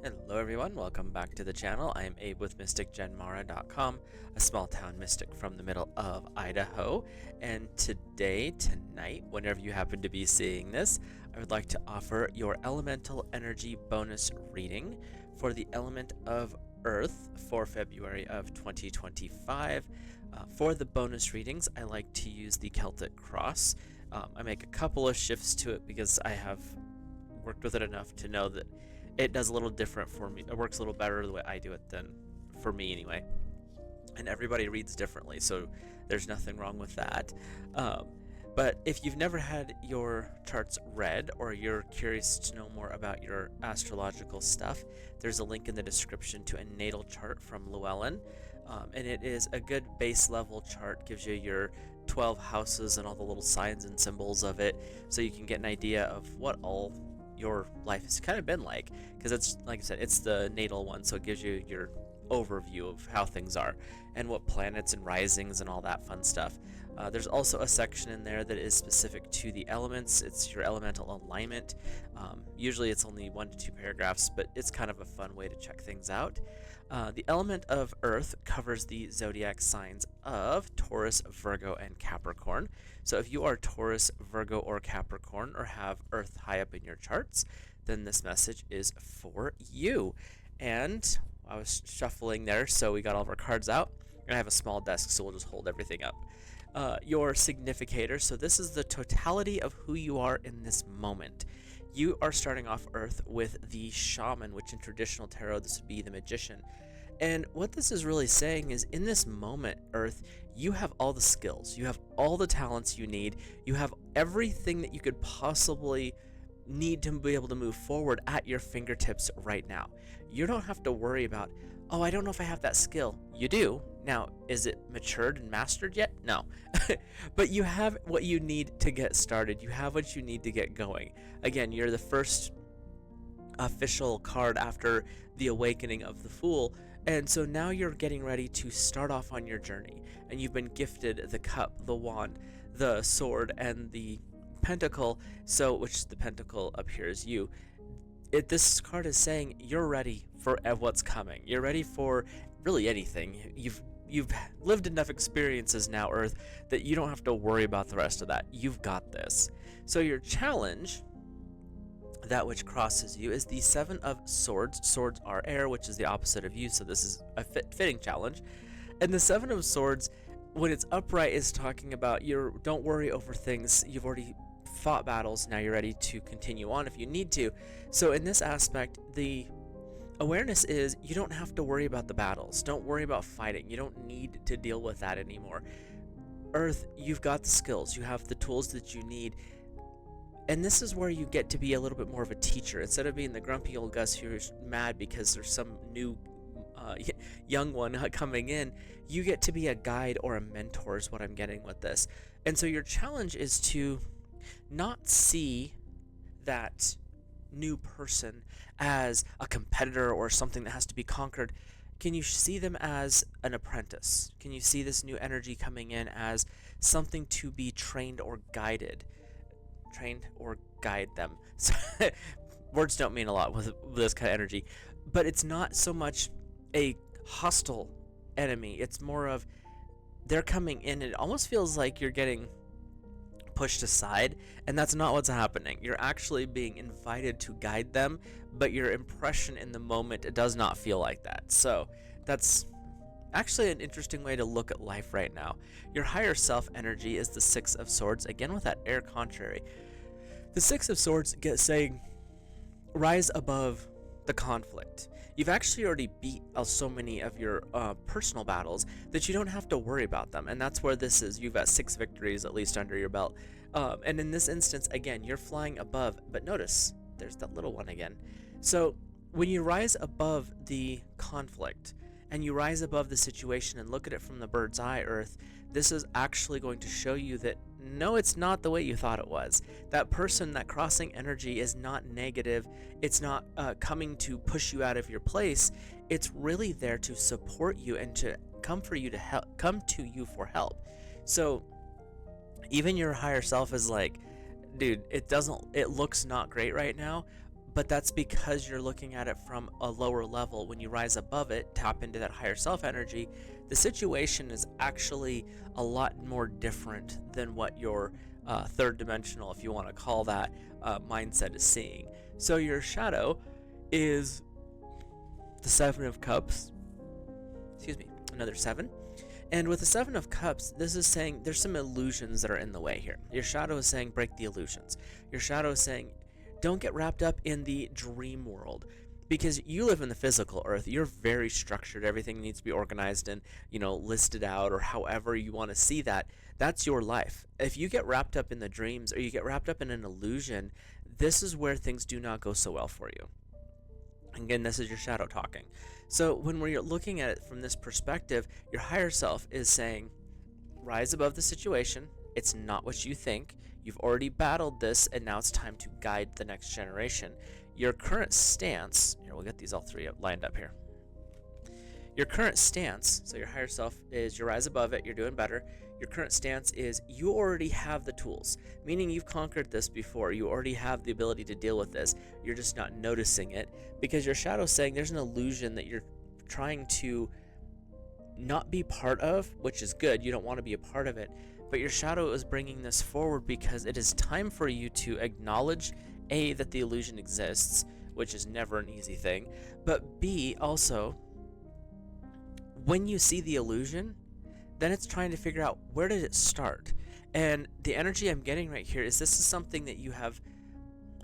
Hello everyone, welcome back to the channel. I am Abe with MysticGenMara.com, a small town mystic from the middle of Idaho. And tonight, whenever you happen to be seeing this, I would like to offer your elemental energy bonus reading for the element of Earth for February of 2025. For the bonus readings, I like to use the Celtic Cross. I make a couple of shifts to it because I have worked with it enough to know that it does a little different for me. It works a little better the way I do it than for me anyway. And everybody reads differently, so there's nothing wrong with that. But if you've never had your charts read or you're curious to know more about your astrological stuff, there's a link in the description to a natal chart from Llewellyn. And it is a good base level chart, gives you your 12 houses and all the little signs and symbols of it, so you can get an idea of what all your life has kind of been like, because it's, like I said, it's the natal one, so it gives you your overview of how things are and what planets and risings and all that fun stuff. There's also a section in there that is specific to the elements. It's your elemental alignment. Usually it's only 1 to 2 paragraphs, but it's kind of a fun way to check things out. The element of Earth covers the zodiac signs of Taurus, Virgo, and Capricorn. So if you are Taurus, Virgo, or Capricorn, or have Earth high up in your charts, then this message is for you. And I was shuffling there, so we got all of our cards out. And I have a small desk, so we'll just hold everything up. Your significator. So this is the totality of who you are in this moment. You are starting off Earth with the shaman, which in traditional tarot, this would be the magician. And what this is really saying is, in this moment, Earth, you have all the skills, you have all the talents you need, you have everything that you could possibly need to be able to move forward at your fingertips right now. You don't have to worry about, oh, I don't know if I have that skill. You do. Now, is it matured and mastered yet? No. But you have what you need to get started. You have what you need to get going. Again, you're the first official card after the awakening of the Fool, and so now you're getting ready to start off on your journey, and you've been gifted the cup, the wand, the sword, and the pentacle, so which the pentacle up here is you. This card is saying you're ready for what's coming. You're ready for really anything. You've lived enough experiences now, Earth, that you don't have to worry about the rest of that. You've got this. So your challenge, that which crosses you, is the Seven of Swords. Swords are air, which is the opposite of you, so this is a fitting challenge. And the Seven of Swords, when it's upright, is talking about don't worry over things. You've already fought battles, now you're ready to continue on if you need to. So in this aspect, the awareness is you don't have to worry about the battles. Don't worry about fighting. You don't need to deal with that anymore. Earth, you've got the skills. You have the tools that you need. And this is where you get to be a little bit more of a teacher. Instead of being the grumpy old Gus who's mad because there's some new young one coming in, you get to be a guide or a mentor is what I'm getting with this. And so your challenge is to not see that new person as a competitor or something that has to be conquered. Can you see them as an apprentice? Can you see this new energy coming in as something to be trained or guided? Trained or guide them. So, words don't mean a lot with this kind of energy, but it's not so much a hostile enemy. It's more of they're coming in, and it almost feels like you're getting pushed aside, and that's not what's happening. You're actually being invited to guide them, but your impression in the moment, it does not feel like that. So that's actually an interesting way to look at life right now. Your higher self energy is the Six of Swords, again with that air contrary. The Six of Swords saying rise above the conflict. You've actually already beat so many of your personal battles that you don't have to worry about them, and that's where this is. You've got 6 victories at least under your belt, and in this instance, again, you're flying above, but notice there's that little one again. So when you rise above the conflict and you rise above the situation and look at it from the bird's eye, Earth, this is actually going to show you that no, it's not the way you thought it was. That person, that crossing energy is not negative. It's not coming to push you out of your place. It's really there to support you and to come to you for help. So even your higher self is like, dude, it looks not great right now, but that's because you're looking at it from a lower level. When you rise above it, tap into that higher self energy, the situation is actually a lot more different than what your third dimensional, if you want to call that, mindset is seeing. So your shadow is the Seven of Cups. Excuse me, another seven. And with the Seven of Cups, this is saying there's some illusions that are in the way here. Your shadow is saying break the illusions. Your shadow is saying don't get wrapped up in the dream world, because you live in the physical earth. You're very structured. Everything needs to be organized and, listed out, or however you want to see that. That's your life. If you get wrapped up in the dreams, or you get wrapped up in an illusion, this is where things do not go so well for you. Again, this is your shadow talking. So when we're looking at it from this perspective, your higher self is saying, rise above the situation. It's not what you think. You've already battled this, and now it's time to guide the next generation. Your current stance, here, we'll get these all three lined up here. Your current stance, so your higher self is you rise above it, you're doing better. Your current stance is you already have the tools, meaning you've conquered this before. You already have the ability to deal with this. You're just not noticing it, because your shadow's saying there's an illusion that you're trying to not be part of, which is good. You don't want to be a part of it, but your shadow is bringing this forward because it is time for you to acknowledge, A, that the illusion exists, which is never an easy thing, but B, also, when you see the illusion, then it's trying to figure out where did it start. And the energy I'm getting right here is this is something that you have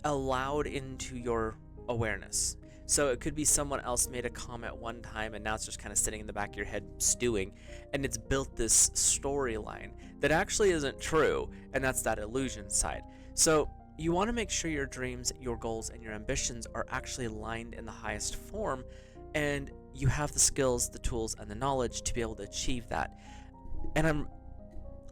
allowed into your awareness. So it could be someone else made a comment one time, and now it's just kind of sitting in the back of your head stewing, and it's built this storyline that actually isn't true, and that's that illusion side. So you want to make sure your dreams, your goals, and your ambitions are actually aligned in the highest form, and you have the skills, the tools, and the knowledge to be able to achieve that. And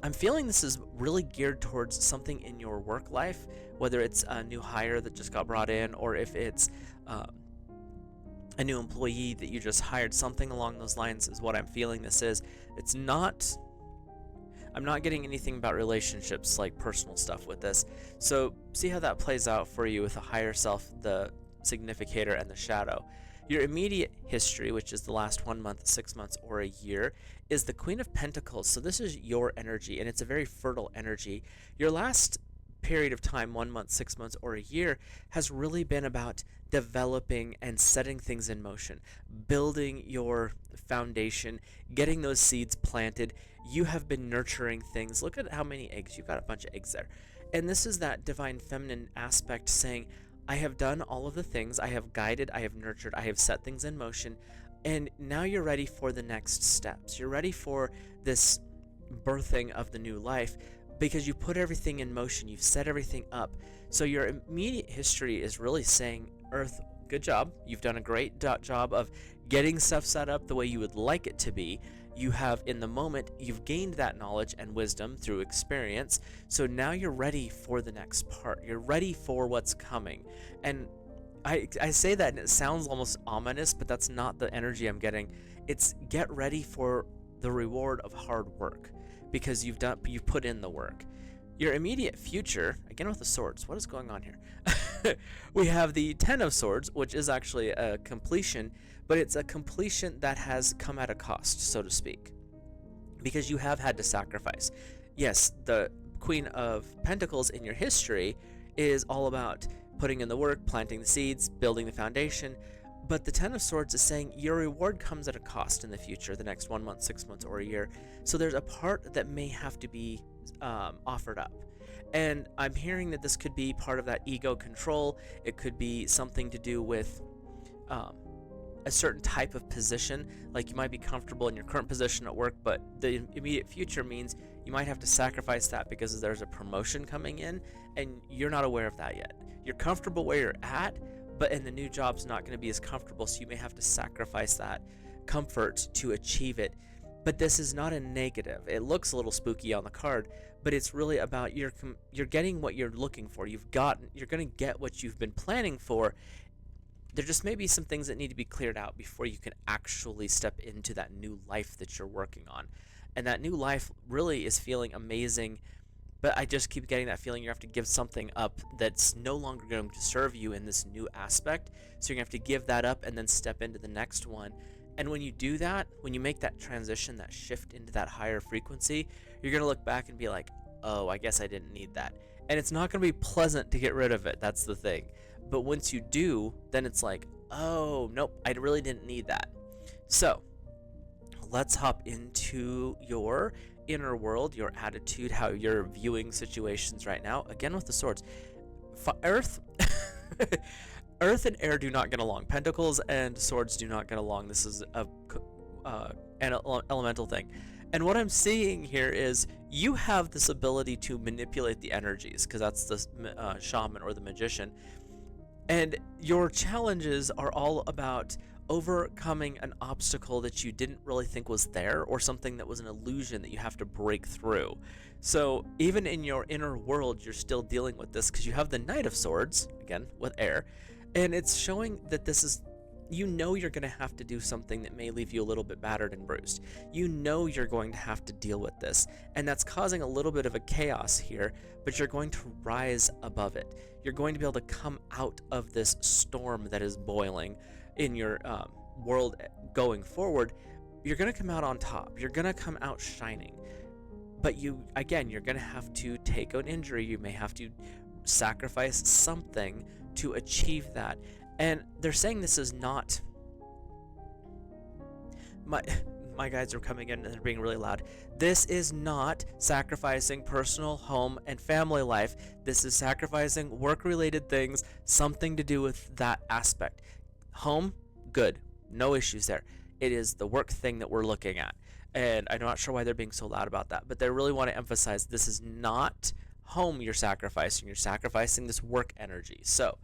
I'm feeling this is really geared towards something in your work life, whether it's a new hire that just got brought in, or if it's a new employee that you just hired. Something along those lines is what I'm feeling this is. I'm not getting anything about relationships, like personal stuff with this. So see how that plays out for you with the higher self, the significator, and the shadow. Your immediate history, which is the last 1 month, 6 months, or a year, is the Queen of Pentacles. So this is your energy, and it's a very fertile energy. Your last period of time, 1 month, 6 months, or a year, has really been about developing and setting things in motion, building your foundation, getting those seeds planted. You have been nurturing things. Look at how many eggs. You've got a bunch of eggs there. And this is that divine feminine aspect saying, I have done all of the things. I have guided, I have nurtured, I have set things in motion, and now you're ready for the next steps. You're ready for this birthing of the new life because you put everything in motion. You've set everything up. So your immediate history is really saying, Earth, good job. You've done a great job of getting stuff set up the way you would like it to be. You have, in the moment, you've gained that knowledge and wisdom through experience. So now you're ready for the next part. You're ready for what's coming. And I say that and it sounds almost ominous, but that's not the energy I'm getting. It's get ready for the reward of hard work because you've put in the work. Your immediate future, again with the swords, what is going on here? We have the Ten of Swords, which is actually a completion, but it's a completion that has come at a cost, so to speak, because you have had to sacrifice. Yes, the Queen of Pentacles in your history is all about putting in the work, planting the seeds, building the foundation, but the Ten of Swords is saying your reward comes at a cost in the future, the next 1 month, 6 months, or a year. So there's a part that may have to be offered up. And I'm hearing that this could be part of that ego control. It could be something to do with a certain type of position. Like you might be comfortable in your current position at work, but the immediate future means you might have to sacrifice that because there's a promotion coming in and you're not aware of that yet. You're comfortable where you're at, but in the new job's not going to be as comfortable, so you may have to sacrifice that comfort to achieve it. But this is not a negative. It looks a little spooky on the card, but it's really about you're getting what you're looking for. You're going to get what you've been planning for. There just may be some things that need to be cleared out before you can actually step into that new life that you're working on. And that new life really is feeling amazing but I just keep getting that feeling you have to give something up that's no longer going to serve you in this new aspect. So you're going to have to give that up and then step into the next one. And when you do that, when you make that transition, that shift into that higher frequency, you're going to look back and be like, oh, I guess I didn't need that. And it's not going to be pleasant to get rid of it. That's the thing. But once you do, then it's like, oh, nope, I really didn't need that. So let's hop into your inner world, your attitude, how you're viewing situations right now. Again, with the swords. Earth. Earth and air do not get along. Pentacles and swords do not get along. This is an elemental thing. And what I'm seeing here is you have this ability to manipulate the energies, because that's the shaman or the magician. And your challenges are all about overcoming an obstacle that you didn't really think was there, or something that was an illusion that you have to break through. So even in your inner world, you're still dealing with this, because you have the Knight of Swords, again, with air, and it's showing that this is, you know, you're going to have to do something that may leave you a little bit battered and bruised. You know you're going to have to deal with this, and that's causing a little bit of a chaos here, but you're going to rise above it. You're going to be able to come out of this storm that is boiling in your world going forward. You're going to come out on top. You're going to come out shining. But you're going to have to take an injury. You may have to sacrifice something to achieve that. And they're saying this is not... My guides are coming in and they're being really loud. This is not sacrificing personal, home, and family life. This is sacrificing work-related things, something to do with that aspect. Home, good. No issues there. It is the work thing that we're looking at. And I'm not sure why they're being so loud about that, but they really want to emphasize this is not home you're sacrificing. You're sacrificing this work energy. So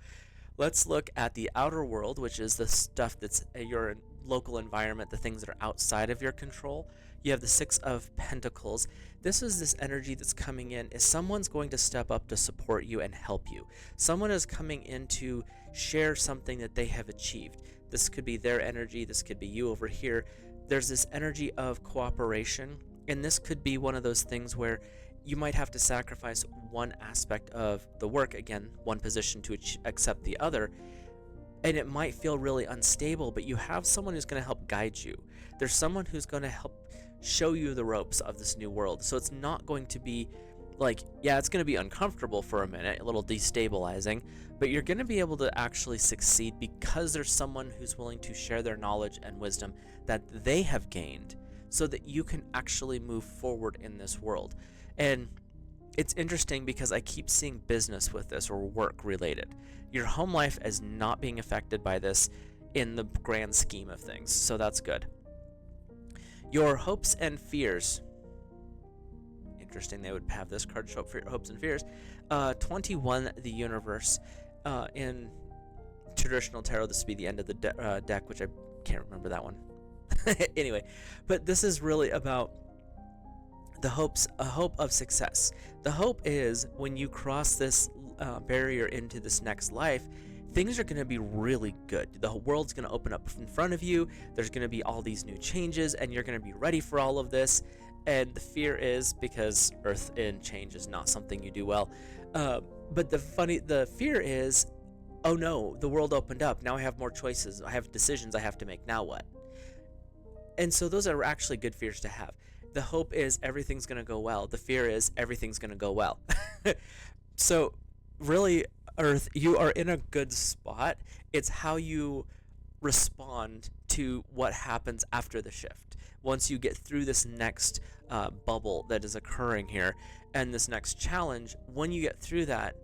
let's look at the outer world, which is the stuff that's your local environment, the things that are outside of your control. You have the Six of Pentacles. This is this energy that's coming in. Is someone's going to step up to support you and help you. Someone is coming in to share something that they have achieved. This could be their energy. This could be you over here. There's this energy of cooperation, and this could be one of those things where you might have to sacrifice one aspect of the work, again, one position to accept the other, and it might feel really unstable, but you have someone who's going to help guide you. There's someone who's going to help show you the ropes of this new world, so it's not going to be like, yeah, it's going to be uncomfortable for a minute, a little destabilizing, but you're going to be able to actually succeed because there's someone who's willing to share their knowledge and wisdom that they have gained so that you can actually move forward in this world. And it's interesting because I keep seeing business with this, or work related. Your home life is not being affected by this in the grand scheme of things, so that's good. Your hopes and fears. Interesting they would have this card show up for your hopes and fears. 21, the universe. In traditional tarot, this would be the end of the deck, which I can't remember that one. Anyway, but this is really about the a hope of success. The hope is when you cross this barrier into this next life, things are going to be really good. The whole world's going to open up in front of you. There's going to be all these new changes, and you're going to be ready for all of this. And the fear is, because earth in change is not something you do well, but the fear is, oh no, the world opened up. Now I have more choices. I have decisions I have to make. Now what? And so those are actually good fears to have. The hope is everything's going to go well. The fear is everything's going to go well. So really, Earth, you are in a good spot. It's how you respond to what happens after the shift. Once you get through this next bubble that is occurring here and this next challenge, when you get through that,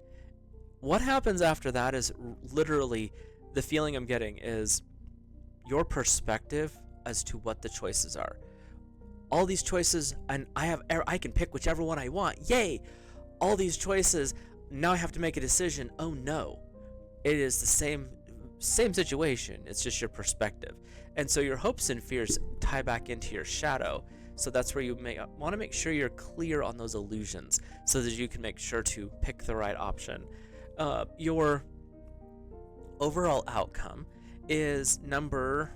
what happens after that is literally, the feeling I'm getting is your perspective as to what the choices are. All these choices, and I can pick whichever one I want. Yay! All these choices, now I have to make a decision. Oh no. It is the same situation. It's just your perspective. And so your hopes and fears tie back into your shadow. So that's where you want to make sure you're clear on those illusions so that you can make sure to pick the right option. Your overall outcome is number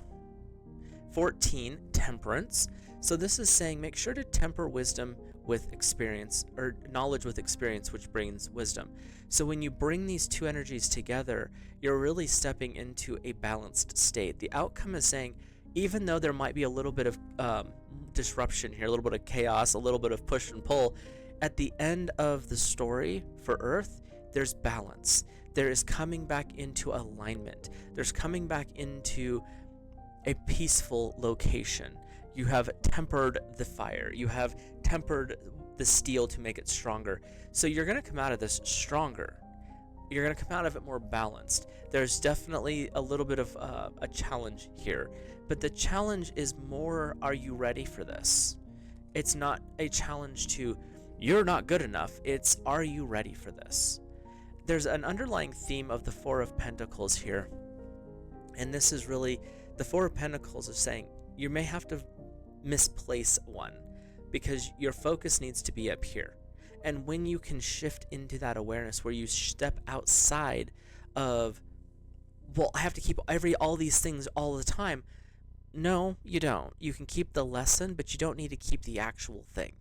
14, Temperance. So this is saying make sure to temper wisdom with experience, or knowledge with experience, which brings wisdom. So when you bring these two energies together, you're really stepping into a balanced state. The outcome is saying, even though there might be a little bit of disruption here, a little bit of chaos, a little bit of push and pull, at the end of the story for Earth, there's balance. There is coming back into alignment. There's coming back into a peaceful location. You have tempered the fire. You have tempered the steel to make it stronger. So you're going to come out of this stronger. You're going to come out of it more balanced. There's definitely a little bit of a challenge here, but the challenge is more, are you ready for this? It's not a challenge to, you're not good enough. It's, are you ready for this? There's an underlying theme of the Four of Pentacles here, and this is really, the Four of Pentacles is saying you may have to misplace one because your focus needs to be up here. And when you can shift into that awareness where you step outside of, well, I have to keep all these things all the time. No, you don't. You can keep the lesson, but you don't need to keep the actual thing.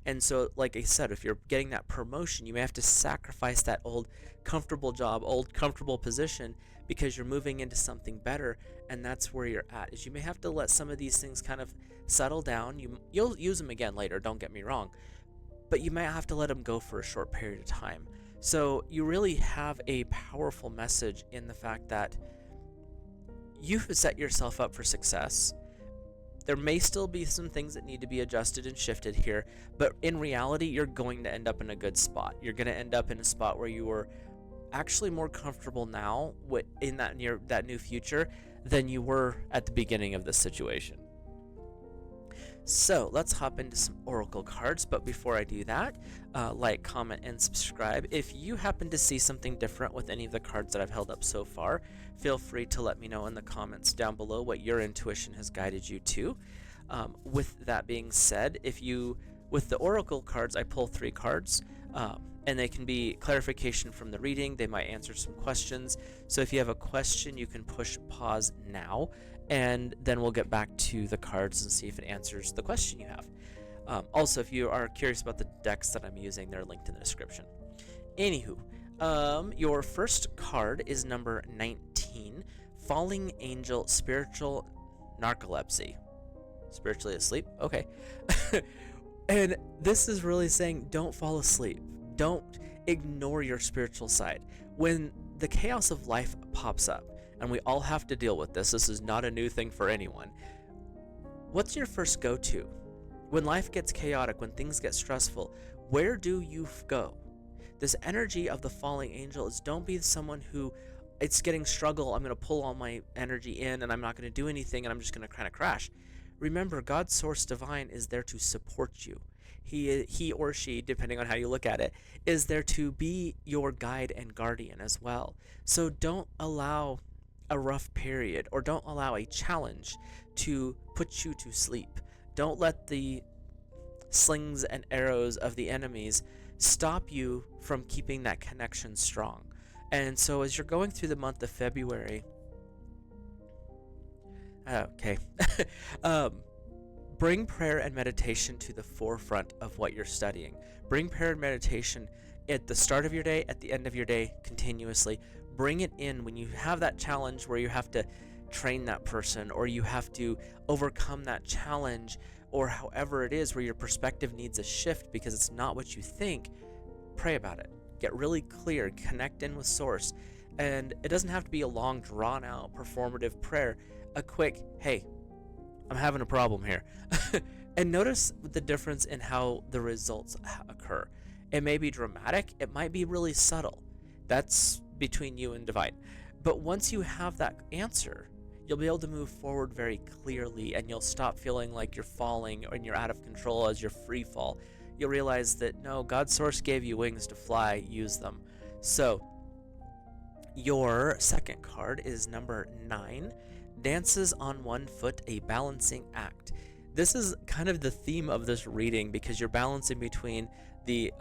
And so, like I said, if you're getting that promotion, you may have to sacrifice that old comfortable job, old comfortable position, because you're moving into something better, and that's where you're at. Is you may have to let some of these things kind of settle down. You'll use them again later, don't get me wrong, but you might have to let them go for a short period of time. So you really have a powerful message in the fact that you've set yourself up for success. There may still be some things that need to be adjusted and shifted here, but in reality, you're going to end up in a good spot. You're going to end up in a spot where you are actually more comfortable now in that new future than you were at the beginning of this situation. So let's hop into some oracle cards, but before I do that, like, comment, and subscribe. If you happen to see something different with any of the cards that I've held up so far, feel free to let me know in the comments down below what your intuition has guided you to. With that being said, with the oracle cards, I pull 3 cards, and they can be clarification from the reading. They might answer some questions. So if you have a question, you can push pause now, and then we'll get back to the cards and see if it answers the question you have. Also, if you are curious about the decks that I'm using, they're linked in the description. Anywho, your first card is number 19, Falling Angel, Spiritual Narcolepsy. Spiritually asleep? Okay. And this is really saying, don't fall asleep. Don't ignore your spiritual side. When the chaos of life pops up, and we all have to deal with this is not a new thing for anyone, what's your first go-to? When life gets chaotic, when things get stressful, where do you go? This energy of the falling angel is, don't be someone who, it's getting struggle, I'm going to pull all my energy in and I'm not going to do anything and I'm just going to kind of crash. Remember, God's source divine is there to support you. He or she, depending on how you look at it, is there to be your guide and guardian as well. So don't allow a rough period, or don't allow a challenge to put you to sleep. Don't let the slings and arrows of the enemies stop you from keeping that connection strong. And so as you're going through the month of February, bring prayer and meditation to the forefront of what you're studying. Bring prayer and meditation at the start of your day, at the end of your day, continuously. Bring it in when you have that challenge where you have to train that person, or you have to overcome that challenge, or however it is where your perspective needs a shift because it's not what you think. Pray about it. Get really clear. Connect in with source. And it doesn't have to be a long, drawn-out, performative prayer. A quick, hey, I'm having a problem here. And notice the difference in how the results occur. It may be dramatic. It might be really subtle. That's between you and divine. But once you have that answer, you'll be able to move forward very clearly, and you'll stop feeling like you're falling and you're out of control as you're free fall. You'll realize that, no, God's source gave you wings to fly. Use them. So your second card is number 9, Dances on One Foot, a Balancing Act. This is kind of the theme of this reading, because you're balancing between the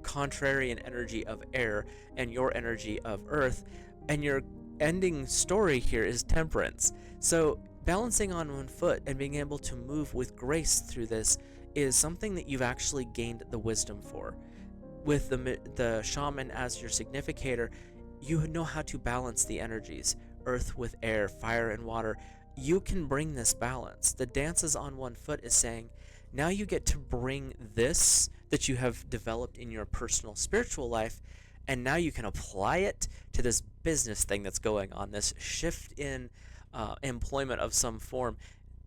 contrarian energy of air and your energy of earth, and your ending story here is temperance. So Balancing on one foot and being able to move with grace through this is something that you've actually gained the wisdom for. With the shaman as your significator, you know how to balance the energies, earth with air, fire and water. You can bring this balance. The dances on one foot is saying, now you get to bring this that you have developed in your personal spiritual life, and now you can apply it to this business thing that's going on, this shift in employment of some form.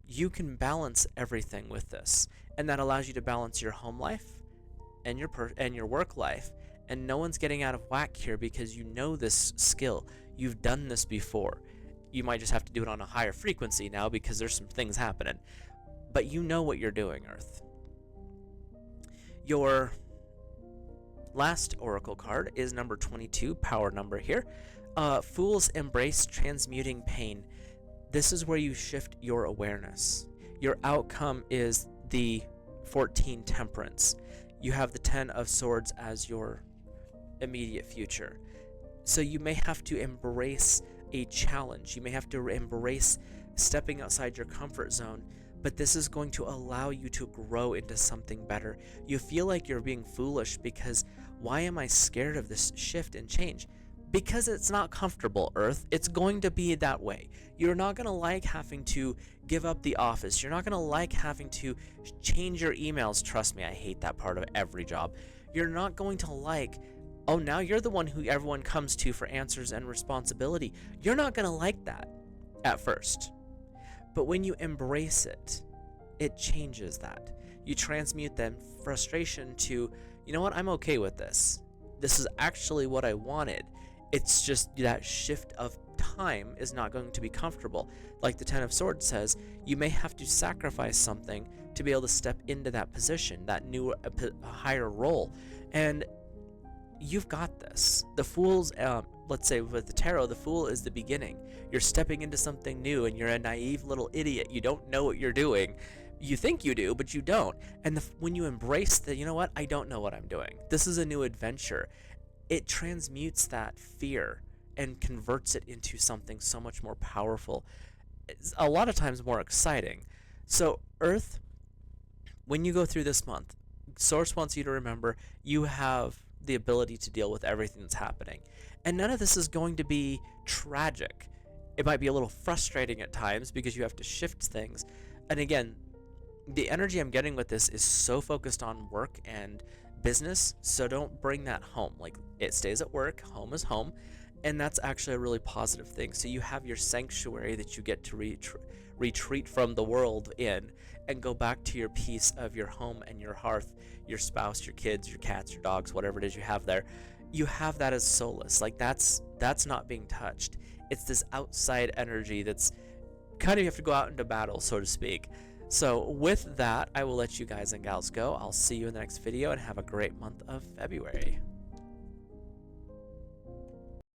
You can balance everything with this, and that allows you to balance your home life and your work life. And no one's getting out of whack here because you know this skill. You've done this before. You might just have to do it on a higher frequency now because there's some things happening. But you know what you're doing, Earth. Your last oracle card is number 22, power number here. Fools embrace transmuting pain. This is where you shift your awareness. Your outcome is the 14 temperance. You have the 10 of swords as your immediate future. So you may have to embrace a challenge. You may have to embrace stepping outside your comfort zone, but this is going to allow you to grow into something better. You feel like you're being foolish because why am I scared of this shift and change? Because it's not comfortable, Earth. It's going to be that way. You're not going to like having to give up the office. You're not going to like having to change your emails. Trust me, I hate that part of every job. You're not going to like, oh, now you're the one who everyone comes to for answers and responsibility. You're not going to like that at first. But when you embrace it, it changes that. You transmute that frustration to, you know what, I'm okay with this. This is actually what I wanted. It's just that shift of time is not going to be comfortable. Like the 10 of Swords says, you may have to sacrifice something to be able to step into that position, that new higher role. And you've got this. The Fool's, let's say with the tarot, the Fool is the beginning. You're stepping into something new and you're a naive little idiot. You don't know what you're doing. You think you do, but you don't. And when you embrace that, you know what, I don't know what I'm doing. This is a new adventure. It transmutes that fear and converts it into something so much more powerful. It's a lot of times more exciting. So Earth, when you go through this month, Source wants you to remember you have the ability to deal with everything that's happening. And none of this is going to be tragic. It might be a little frustrating at times because you have to shift things. And again, the energy I'm getting with this is so focused on work and business, so don't bring that home. Like, it stays at work, home is home, and that's actually a really positive thing. So you have your sanctuary that you get to retreat from the world in and go back to your peace of your home and your hearth, your spouse, your kids, your cats, your dogs, whatever it is you have there. You have that as solace. Like, that's not being touched. It's this outside energy that's kind of, you have to go out into battle, so to speak. So with that, I will let you guys and gals go. I'll see you in the next video, and have a great month of February.